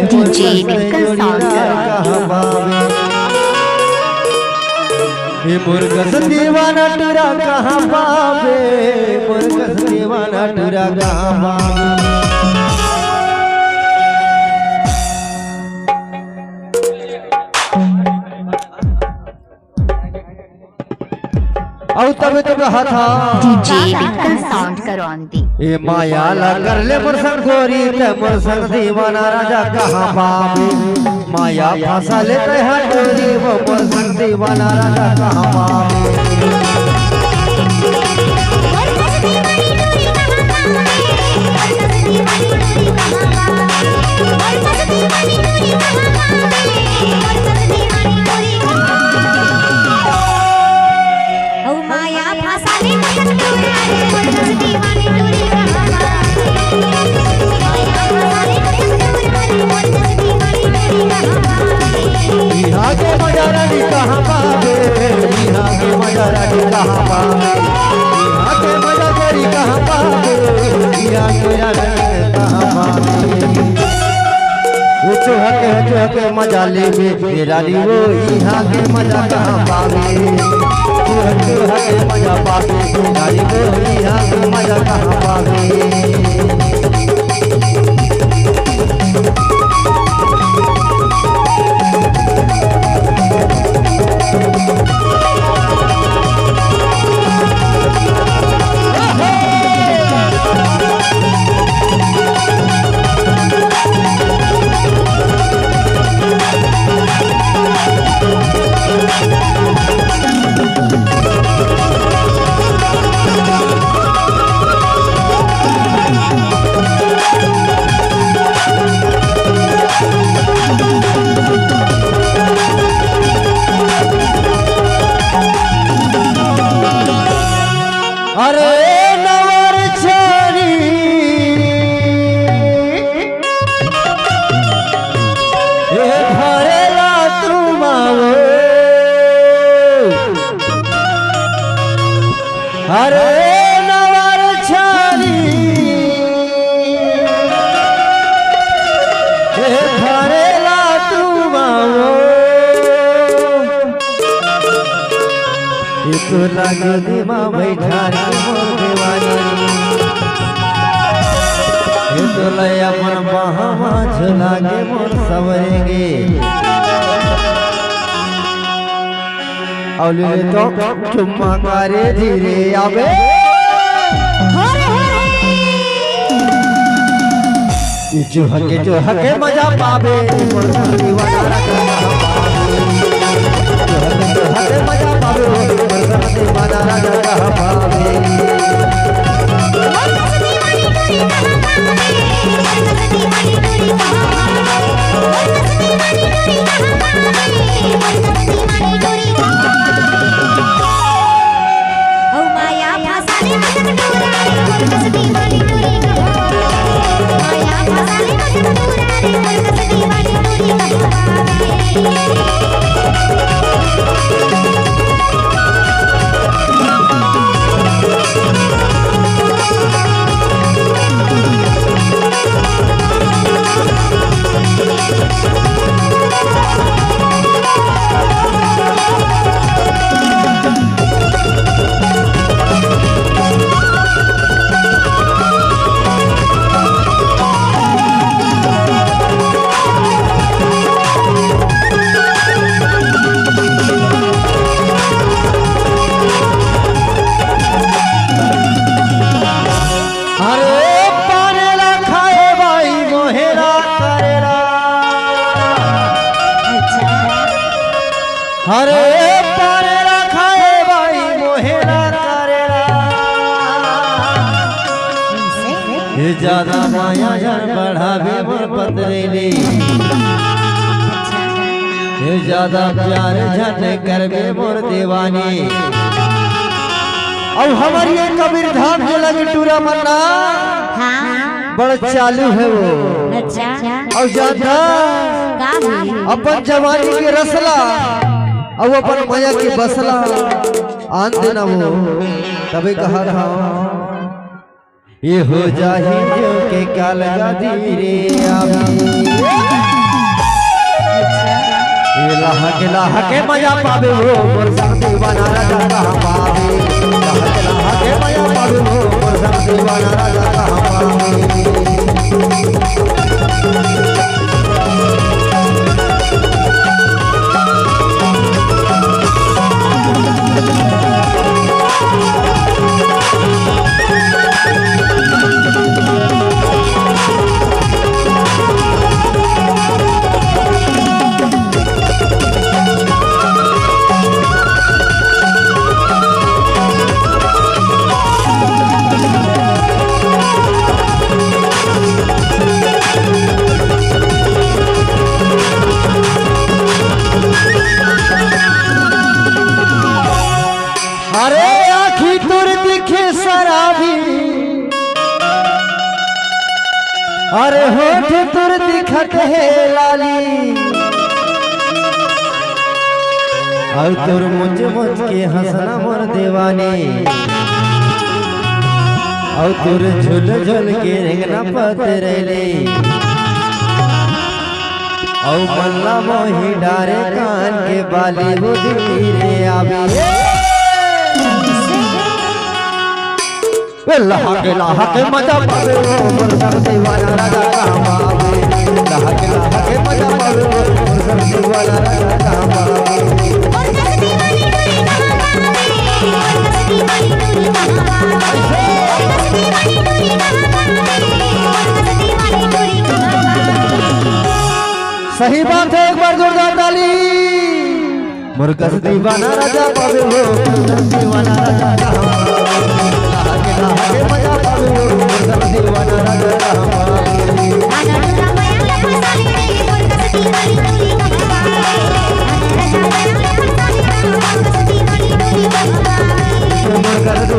DJ निकल मुर्गस दीवाना टुरा कहाँ पावे, मुर्गस दीवाना टुरा कहाँ पावे। तबे तो कहा डीजे निकल साउंड करो आंटी। ए माया ला कर ले मुरसन गोरी ते मुरसन दीवाना राजा कहाँ पावे। माया फांसा लेते हैं गोरी वो मुरसन दीवाना राजा कहाँ पावे। यहाँ के मजा रानी कहाँ पावे, यहाँ के मजा रानी कहाँ पावे, यहाँ के मजा तेरी कहाँ पावे, यहाँ के रानी कहाँ पावे। चुहके मजा ले रानी वो यहाँ के मजा कहाँ पावे। चुहके मजा पावे रानी वो यहाँ के मजा कहाँ पावे। अरे नवर छारी भरेला तू माओ तो लगे दिमा बैठा मोर दीवानी तो लय अपन बहावा झुलागे मोर सवरेंगे। औले तो चुम्मा करे धीरे आवे जो हके मजा पावे। मुरसन दीवाना कहाँ पावे, जो हके मजा पावे, मुरसन दीवाना राजा कहाँ पावे। अरे पारेला खाए भाई मोहेरा करेला ये ज्यादा माया जन बढ़ावे मोर पतरेली ये ज्यादा प्यार जन करवे मोर दीवानी। अब हमारी ये कबीर धाम के लगे टूरा मन्ना बड़ा चालू है वो। और ज्यादा अपन जवानी के रसला अब अपन माया की बसला आन देना वो तभी कहा था ये हो जाही जो के क्या लगा धीरे। लाह के मजा पावे हो मोर संग दीवाना राजा कहाँ पावे लाह के मजा पावे हो मोर संग दीवाना राजा कहाँ पावे अरे आखी तुर दिखे शराबी अरे होठ तुर दिखत है लाली और तुर मुझ के हंसना मोर दीवानी और तुर झुल झुल के रेंगना पतरेली और मल्ला मोही डारे कान के बाली बुद्धि रे आवे लाह के मजा पावे हो मोर संग दीवाना राजा कहाँ पावे लाह के मजा पावे हो मोर संग दीवाना राजा कहाँ पावे सही बात है एक बार जोरदार ताली मोर कस दीवाना राजा पावे हो मोर संग दीवाना राजा कहाँ पावे मजा पावे हो मोर संग दीवाना राजा कहाँ पावे मोर कस